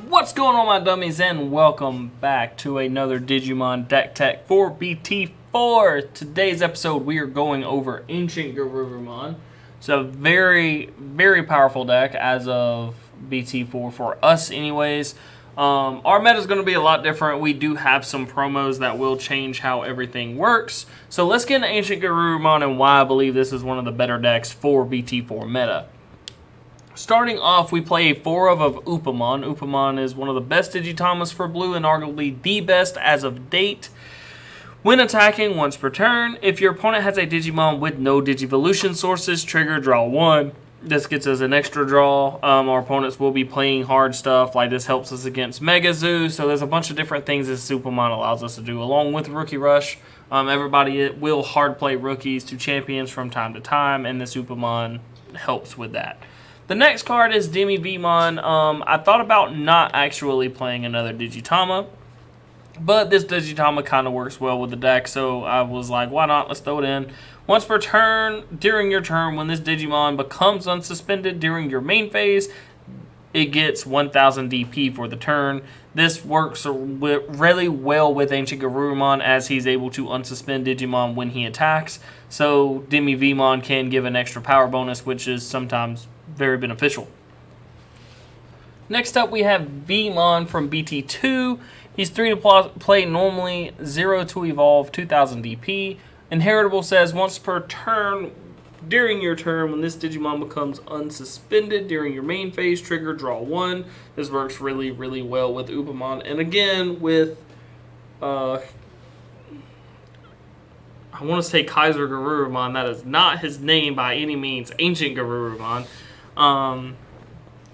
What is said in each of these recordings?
What's going on, my dummies, and welcome back to another Digimon Deck Tech for BT4. Today's episode, we are going over Ancientgarurumon. It's a very, very powerful deck as of BT4 for us anyways. Our meta is going to be a lot different. We do have some promos that will change how everything works. So let's get into Ancientgarurumon and why I believe this is one of the better decks for BT4 meta. Starting off, we play a 4 of Upamon. Upamon is one of the best Digitamas for blue and arguably the best as of date. When attacking once per turn, if your opponent has a Digimon with no Digivolution sources, trigger, draw 1. This gets us an extra draw. Our opponents will be playing hard stuff, like this helps us against Mega Zoo. So there's a bunch of different things this Upamon allows us to do, along with Rookie Rush. Everybody will hard play rookies to champions from time to time, and this Upamon helps with that. The next card is Digimon. I thought about not actually playing another Digitama, but this Digitama kind of works well with the deck, so I was like, why not? Let's throw it in. Once per turn, during your turn, when this Digimon becomes unsuspended during your main phase, it gets 1000 DP for the turn. This works really well with Ancientgarurumon as he's able to unsuspend Digimon when he attacks, so Digimon can give an extra power bonus, which is sometimes very beneficial. Next up, we have Vmon from BT2. He's 3 to play normally, 0 to evolve, 2000 DP. Inheritable says once per turn, during your turn, when this Digimon becomes unsuspended during your main phase, trigger, draw 1. This works really, really well with Upamon. And again, with, I want to say Kaisergarurumon. That is not his name by any means. Ancientgarurumon.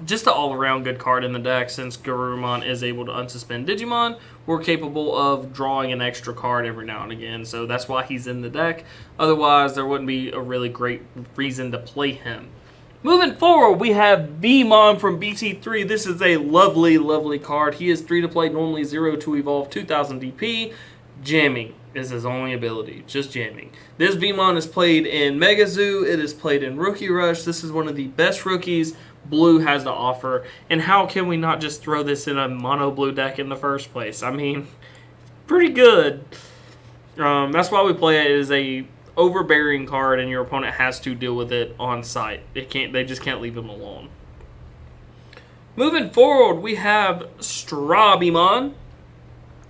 Just an all-around good card in the deck. Since Garurumon is able to unsuspend Digimon, we're capable of drawing an extra card every now and again. So that's why he's in the deck. Otherwise, there wouldn't be a really great reason to play him. Moving forward, we have Vmon from BT3. This is a lovely, lovely card. He is 3 to play normally, 0 to evolve, 2000 DP. Jamming is his only ability, just jamming. This Vmon is played in Mega Zoo. It is played in Rookie Rush. This is one of the best rookies blue has to offer. And how can we not just throw this in a mono blue deck in the first place? I mean, pretty good. That's why we play it. It is a overbearing card, and your opponent has to deal with it on site. They just can't leave him alone. Moving forward, we have Strabimon.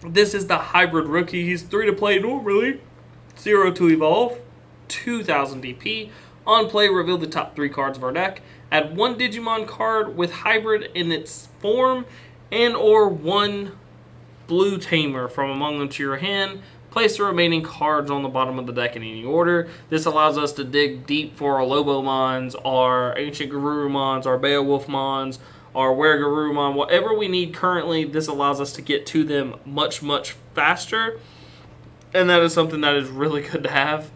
This is the hybrid rookie. He's 3 to play normally, 0 to evolve, 2000 DP. On play, reveal the top 3 cards of our deck. Add 1 Digimon card with hybrid in its form and or 1 blue tamer from among them to your hand. Place the remaining cards on the bottom of the deck in any order. This allows us to dig deep for our Lobomons, our Ancientgarurumons, our Beowulfmons, our Weregarurumon, whatever we need currently. This allows us to get to them much, much faster. And that is something that is really good to have.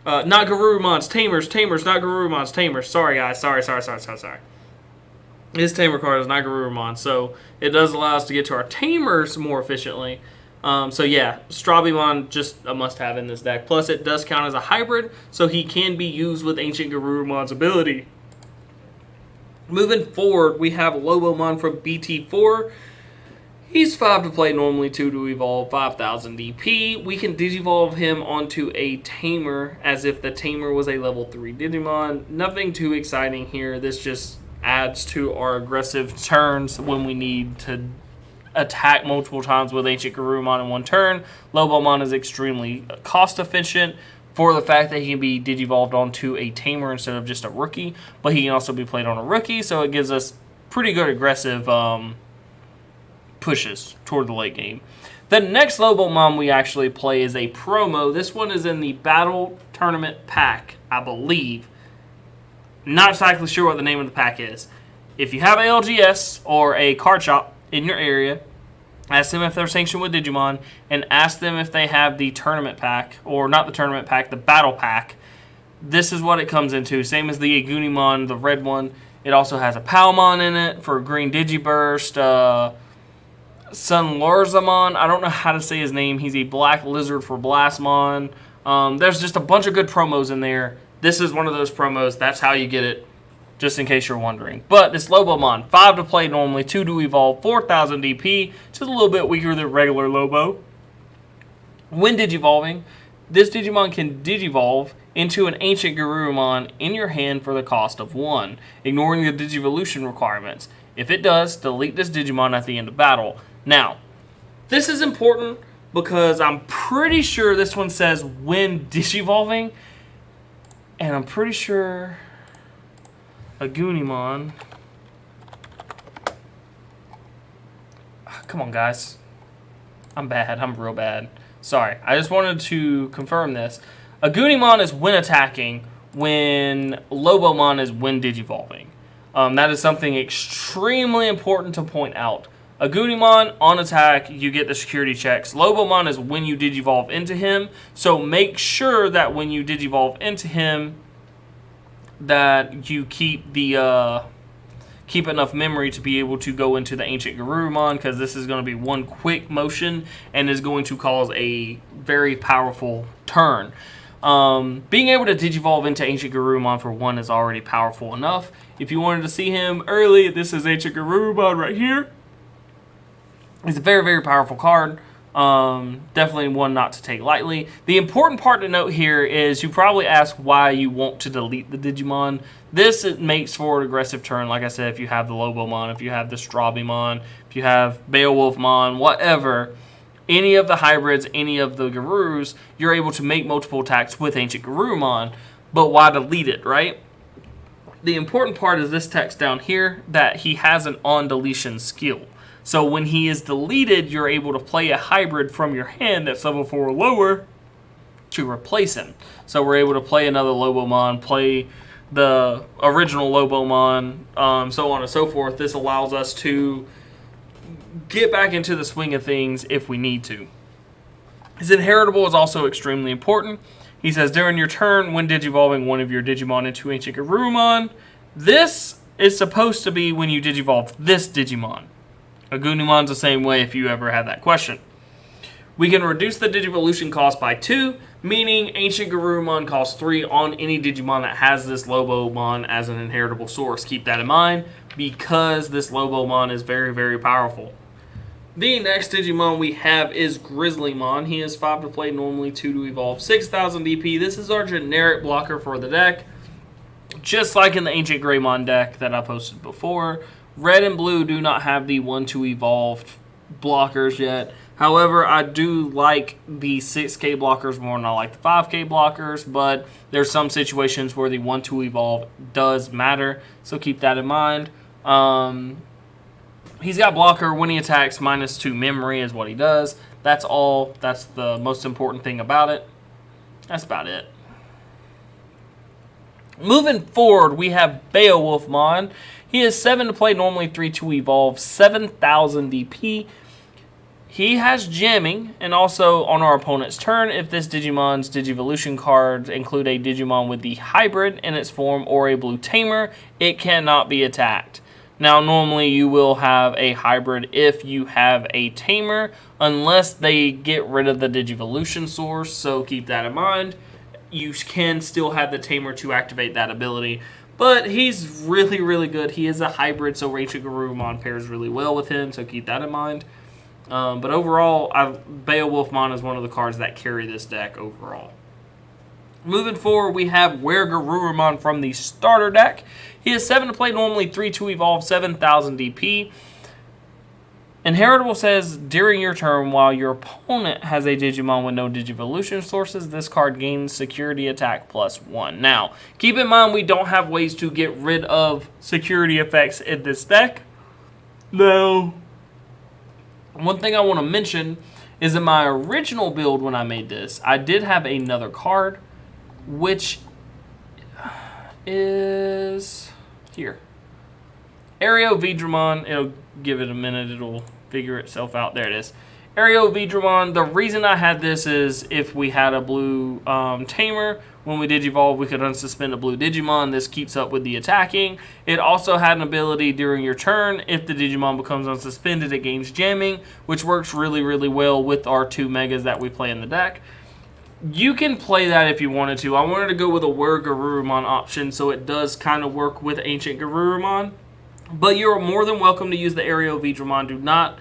Not Garurumons, Tamers, not Garurumons, Tamers. Sorry, guys. Sorry. His Tamer card is not Garurumon, so it does allow us to get to our Tamers more efficiently. So yeah, Strabimon, just a must-have in this deck. Plus, it does count as a hybrid, so he can be used with Ancientgarurumon's ability. Moving forward, we have Lobomon from BT4. He's 5 to play normally, 2 to evolve, 5000 DP. We can Digivolve him onto a Tamer as if the Tamer was a level 3 Digimon. Nothing too exciting here. This just adds to our aggressive turns when we need to attack multiple times with Ancientgarurumon in one turn. Lobomon is extremely cost efficient for the fact that he can be Digivolved onto a Tamer instead of just a rookie. But he can also be played on a rookie, so it gives us pretty good aggressive pushes toward the late game. The next Lobomon we actually play is a promo. This one is in the Battle Tournament pack, I believe. Not exactly sure what the name of the pack is. If you have a LGS or a card shop in your area, ask them if they're sanctioned with Digimon, and ask them if they have the tournament pack, or not the tournament pack, the battle pack. This is what it comes into. Same as the Agunimon, the red one. It also has a Palmon in it for green Digiburst. Sunlarzamon, I don't know how to say his name. He's a black lizard for Blastmon. There's just a bunch of good promos in there. This is one of those promos. That's how you get it. just in case you're wondering. But this Lobomon, 5 to play normally, 2 to evolve, 4,000 DP, just a little bit weaker than regular Lobo. When Digivolving, this Digimon can Digivolve into an Ancientgarurumon in your hand for the cost of 1, ignoring the Digivolution requirements. If it does, delete this Digimon at the end of battle. Now, this is important because I'm pretty sure this one says when Digivolving, and I'm pretty sure Agunimon. Come on, guys. I'm bad. I'm real bad. Sorry. I just wanted to confirm this. Agunimon is when attacking, when Lobomon is when Digivolving. That is something extremely important to point out. Agunimon, on attack, you get the security checks. Lobomon is when you Digivolve into him. So make sure that when you Digivolve into him, that you keep the keep enough memory to be able to go into the Ancientgarurumon, because this is going to be one quick motion and is going to cause a very powerful turn. Being able to Digivolve into Ancientgarurumon for 1 is already powerful enough. If you wanted to see him early, this is Ancientgarurumon right here. It's a very, very powerful card. Definitely one not to take lightly. The important part to note here is you probably ask why you want to delete the Digimon. This it makes for an aggressive turn. Like I said, if you have the Lobomon, if you have the Strabimon, if you have Beowulfmon, whatever, any of the hybrids, any of the Garus, you're able to make multiple attacks with Ancientgarurumon. But why delete it, right? The important part is this text down here, that he has an on-deletion skill. So when he is deleted, you're able to play a hybrid from your hand that's level 4 or lower to replace him. So we're able to play another Lobomon, play the original Lobomon, so on and so forth. This allows us to get back into the swing of things if we need to. His inheritable is also extremely important. He says, during your turn, when Digivolving one of your Digimon into Ancientgarurumon, this is supposed to be when you Digivolve this Digimon. Agunimon's the same way if you ever had that question. We can reduce the Digivolution cost by 2, meaning Ancientgarurumon costs 3 on any Digimon that has this Lobomon as an inheritable source. Keep that in mind because this Lobomon is very, very powerful. The next Digimon we have is Grizzlymon. He is 5 to play normally, 2 to evolve, 6,000 DP. This is our generic blocker for the deck. Just like in the Ancient Greymon deck that I posted before. Red and blue do not have the 1 to evolve blockers yet. However, I do like the 6K blockers more than I like the 5K blockers, but there's some situations where the 1 to evolve does matter, so keep that in mind. He's got blocker when he attacks, -2 memory is what he does. That's all. That's the most important thing about it. That's about it. Moving forward, we have Beowulfmon. He is 7 to play normally, 3 to evolve, 7,000 DP. He has jamming, and also on our opponent's turn, if this Digimon's Digivolution cards include a Digimon with the hybrid in its form or a blue tamer, it cannot be attacked. Now, normally you will have a hybrid if you have a tamer, unless they get rid of the Digivolution source, so keep that in mind. You can still have the tamer to activate that ability, but he's really, really good. He is a hybrid, so Ancientgarurumon pairs really well with him, so keep that in mind. But overall, Beowulfmon is one of the cards that carry this deck overall. Moving forward, we have Garurumon from the starter deck. He is 7 to play normally, 3 to evolve, 7,000 DP. Inheritable says, during your turn, while your opponent has a Digimon with no Digivolution sources, this card gains security attack +1. Now, keep in mind we don't have ways to get rid of security effects in this deck. No. One thing I want to mention is in my original build when I made this, I did have another card, which is here. Areovedramon. It'll give it a minute. It'll figure itself out. There it is. Areovedramon. The reason I had this is if we had a blue tamer, when we Digivolve, we could unsuspend a blue Digimon. This keeps up with the attacking. It also had an ability during your turn. If the Digimon becomes unsuspended, it gains jamming, which works really, really well with our 2 megas that we play in the deck. You can play that if you wanted to. I wanted to go with a Garurumon option, so it does kind of work with Ancient Garurumon. But you're more than welcome to use the Aerial Veedramon. Do not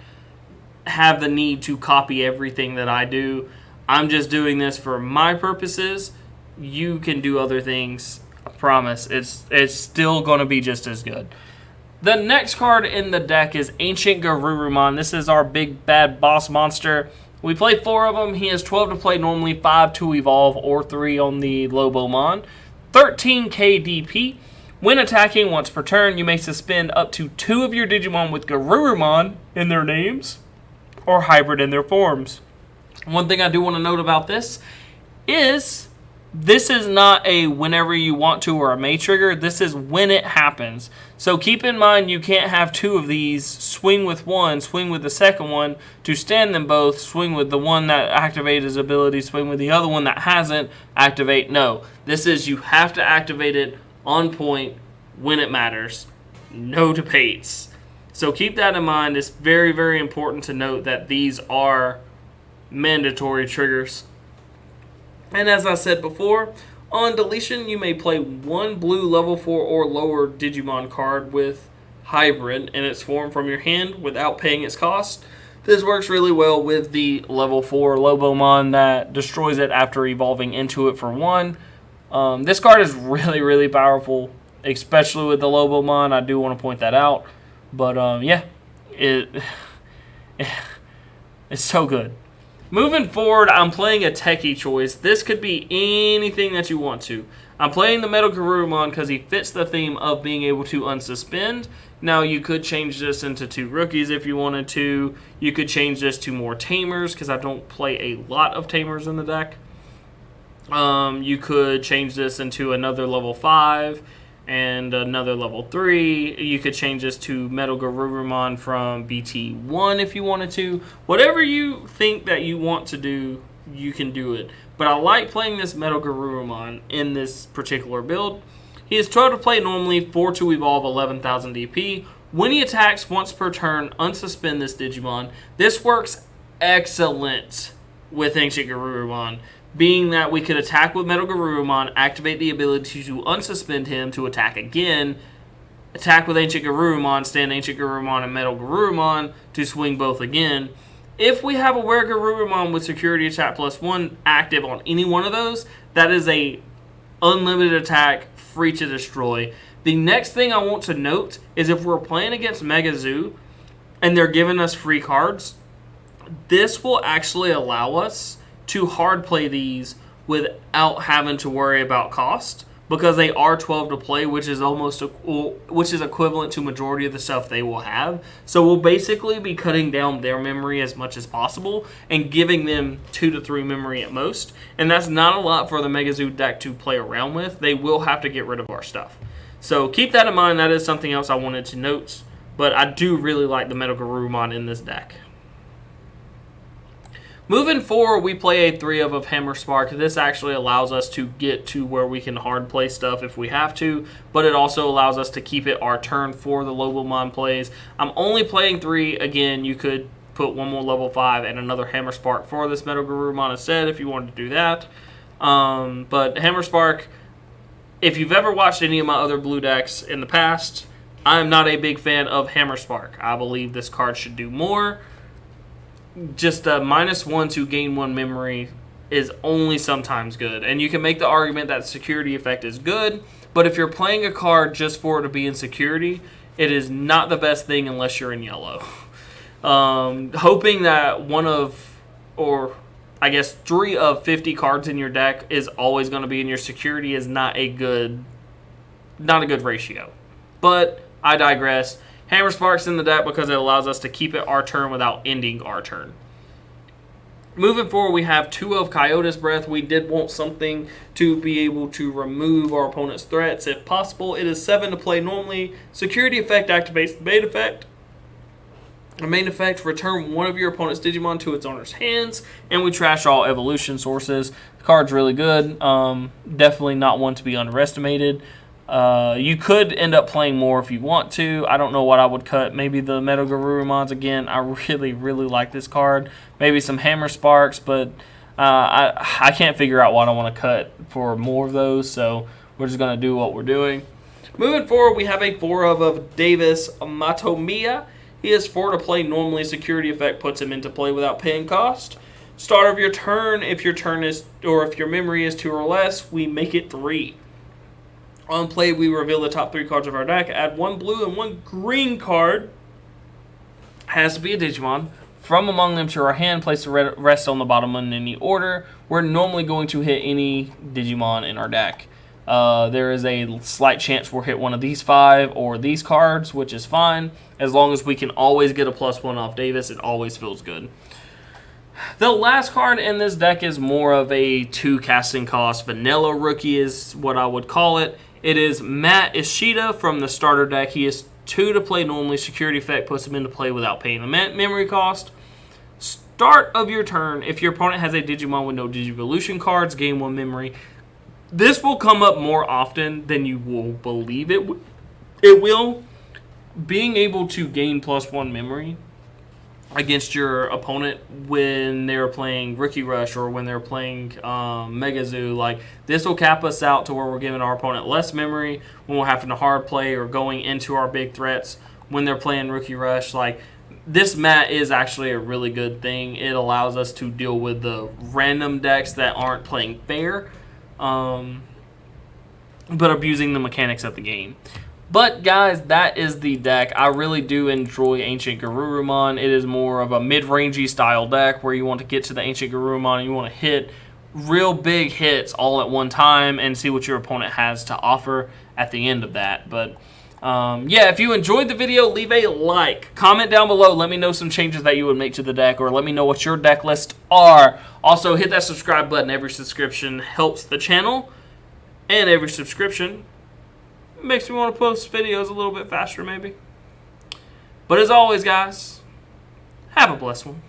have the need to copy everything that I do. I'm just doing this for my purposes. You can do other things. I promise. It's still going to be just as good. The next card in the deck is Ancient Garurumon. This is our big bad boss monster. We play 4 of them. He has 12 to play normally, 5 to evolve, or 3 on the Lobomon. 13k DP. When attacking once per turn, you may suspend up to 2 of your Digimon with Garurumon in their names or hybrid in their forms. One thing I do want to note about this is not a whenever you want to or a may trigger. This is when it happens. So keep in mind you can't have 2 of these, swing with one, swing with the second one, to stand them both, swing with the one that activated his ability, swing with the other one that hasn't, activate. No. This is you have to activate it on point when it matters. No debates. So keep that in mind. It's very, very important to note that these are mandatory triggers. And as I said before, on deletion, you may play 1 blue level 4 or lower Digimon card with hybrid in its form from your hand without paying its cost. This works really well with the level 4 Lobomon that destroys it after evolving into it for 1. This card is really, really powerful, especially with the Lobomon. I do want to point that out. But yeah, it's so good. Moving forward, I'm playing a techie choice. This could be anything that you want to. I'm playing the Metal Garurumon because he fits the theme of being able to unsuspend. Now, you could change this into 2 rookies if you wanted to. You could change this to more tamers because I don't play a lot of tamers in the deck. You could change this into another level 5 and another level 3. You could change this to Metal Garurumon from BT4 if you wanted to. Whatever you think that you want to do, you can do it. But I like playing this Metal Garurumon in this particular build. He is 12 to play normally, 4 to evolve, 11,000 DP. When he attacks once per turn, unsuspend this Digimon. This works excellent with Ancient Garurumon, being that we could attack with Metal Garurumon, activate the ability to unsuspend him to attack again, attack with Ancient Garurumon, stand Ancient Garurumon and Metal Garurumon to swing both again. If we have a Garurumon with Security Attack +1 active on any one of those, that is a unlimited attack, free to destroy. The next thing I want to note is if we're playing against Mega Zoo and they're giving us free cards, this will actually allow us to hard play these without having to worry about cost, because they are 12 to play, which is equivalent to majority of the stuff they will have. So we'll basically be cutting down their memory as much as possible and giving them 2 to 3 memory at most. And that's not a lot for the Mega Zoo deck to play around with. They will have to get rid of our stuff. So keep that in mind. That is something else I wanted to note. But I do really like the Metal Garurumon in this deck. Moving forward, we play a 3 of Hammer Spark. This actually allows us to get to where we can hard play stuff if we have to, but it also allows us to keep it our turn for the Lobomon plays. I'm only playing 3. Again, you could put 1 more level 5 and another Hammer Spark for this Metal Garurumon instead if you wanted to do that. But Hammer Spark, if you've ever watched any of my other blue decks in the past, I'm not a big fan of Hammer Spark. I believe this card should do more. Just a -1 to gain 1 memory is only sometimes good. And you can make the argument that security effect is good, but if you're playing a card just for it to be in security, it is not the best thing unless you're in yellow. Hoping that 3 of 50 cards in your deck is always going to be in your security is not a good ratio. But I digress. Hammer Spark's in the deck because it allows us to keep it our turn without ending our turn. Moving forward, we have 2 of Coyote's Breath. We did want something to be able to remove our opponent's threats if possible. It is 7 to play normally. Security effect activates the main effect. The main effect, return 1 of your opponent's Digimon to its owner's hands, and we trash all evolution sources. The card's really good. Definitely not one to be underestimated. You could end up playing more if you want to. I don't know what I would cut. Maybe the Metal Garurumons again. I really, really like this card. Maybe some Hammer Sparks, but I can't figure out what I want to cut for more of those, so we're just going to do what we're doing. Moving forward, we have a 4 of Davis Matomiya. He is 4 to play normally. Security effect puts him into play without paying cost. Start of your turn, if your turn is, or if your memory is 2 or less, we make it 3. On play, we reveal the top 3 cards of our deck. Add 1 blue and 1 green card. Has to be a Digimon. From among them to our hand, place the rest on the bottom in any order. We're normally going to hit any Digimon in our deck. There is a slight chance we'll hit one of these 5 or these cards, which is fine. As long as we can always get a +1 off Davis, it always feels good. The last card in this deck is more of a 2 casting cost. Vanilla rookie is what I would call it. It is Matt Ishida from the starter deck. He is 2 to play normally. Security effect puts him into play without paying a memory cost. Start of your turn, if your opponent has a Digimon with no Digivolution cards, gain 1 memory. This will come up more often than you will believe it will. Being able to gain +1 memory against your opponent when they're playing Rookie Rush or when they're playing Mega Zoo, like this will cap us out to where we're giving our opponent less memory when we're having to hard play or going into our big threats when they're playing Rookie Rush. Like this mat is actually a really good thing. It allows us to deal with the random decks that aren't playing fair, but abusing the mechanics of the game. But guys, that is the deck. I really do enjoy Ancientgarurumon. It is more of a mid-rangey style deck where you want to get to the Ancientgarurumon and you want to hit real big hits all at one time and see what your opponent has to offer at the end of that. But yeah, if you enjoyed the video, leave a like. Comment down below. Let me know some changes that you would make to the deck, or let me know what your deck lists are. Also, hit that subscribe button. Every subscription helps the channel, and every subscription makes me want to post videos a little bit faster, maybe. But as always, guys, have a blessed one.